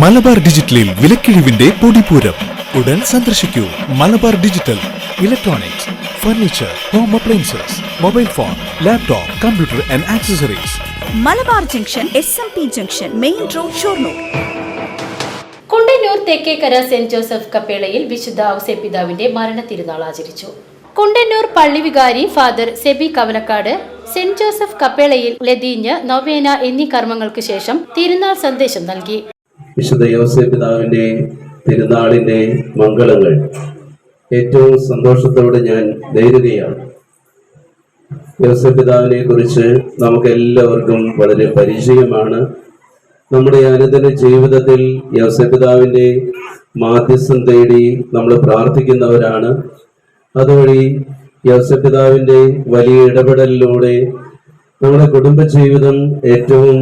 മലബാർ ഡിജിറ്റലിൽ വിലക്കിഴിവിന്റെ പൊടിപൂരം. ഉടൻ സന്ദർശിക്കൂ Malabar digital. Electronics, furniture, home appliances, mobile phone, laptop, computer and accessories. Malabar junction, SMP junction, main road, Shoranur. Kundannur Thekkekkara saint Joseph കപ്പേളയിൽ വിശുദ്ധ ഔസേപ്പിതാവിന്റെ മരണ തിരുനാൾ ആചരിച്ചു. കുണ്ടന്നൂർ പള്ളി വികാരി ഫാദർ സെബി കവലക്കാട് സെന്റ് ജോസഫ് കപ്പേളയിൽ ലതീഞ്ഞ്, നൊവേന എന്നീ കർമ്മങ്ങൾക്ക് ശേഷം തിരുനാൾ സന്ദേശം നൽകി. വിശുദ്ധ ഔസേപ്പിതാവിന്റെ തിരുനാളിന്റെ മംഗളങ്ങൾ ഏറ്റവും സന്തോഷത്തോടെ ഞാൻ നേരുകയാണ്. ഔസേപ്പിതാവിനെ കുറിച്ച് നമുക്ക് എല്ലാവർക്കും വളരെ പരിചയമാണ്. നമ്മുടെ അനുദിന ജീവിതത്തിൽ ഔസേപ്പിതാവിന്റെ മാധ്യസ്ഥം തേടി നമ്മൾ പ്രാർത്ഥിക്കുന്നവരാണ്. അതുവഴി ഔസേപ്പിതാവിന്റെ വലിയ ഇടപെടലിലൂടെ നമ്മുടെ കുടുംബജീവിതം ഏറ്റവും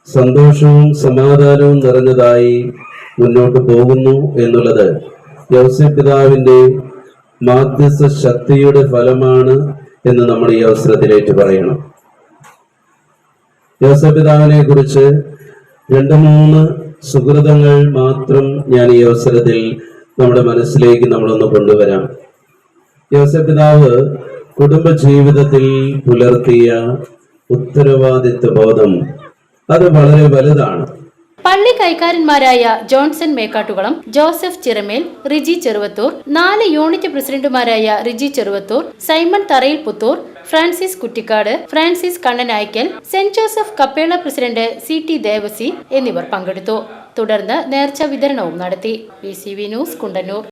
സന്തോഷവും സമാധാനവും നിറഞ്ഞതായി മുന്നോട്ട് പോകുന്നു എന്നുള്ളത് ഔസേപ്പിതാവിന്റെ മാധ്യസ്ഥ ശക്തിയുടെ ഫലമാണ് എന്ന് നമ്മൾ ഈ അവസരത്തിലേക്ക് പറയണം. ഔസേപ്പിതാവിനെ കുറിച്ച് 2-3 സുഹൃതങ്ങൾ മാത്രം ഞാൻ ഈ അവസരത്തിൽ നമ്മുടെ മനസ്സിലേക്ക് നമ്മളൊന്ന് കൊണ്ടുവരാം. ഔസേപ്പിതാവ് കുടുംബജീവിതത്തിൽ പുലർത്തിയ ഉത്തരവാദിത്വ ബോധം അത് വളരെ വലുതാണ്. പള്ളി കൈക്കാരന്മാരായ Johnson Mekkattukulam, Joseph Chiramel, Riji Cheruvathur, 4 unit പ്രസിഡന്റുമാരായ Riji Cheruvathur, Simon Tharayil Puthur, Francis Kuttikkad, Francis Kannanaikkal, saint Joseph കപ്പേള പ്രസിഡന്റ് CT ദേവസി എന്നിവർ പങ്കെടുത്തു. തുടർന്ന് നേർച്ച വിതരണവും നടത്തി. VCV news, Kundannoor.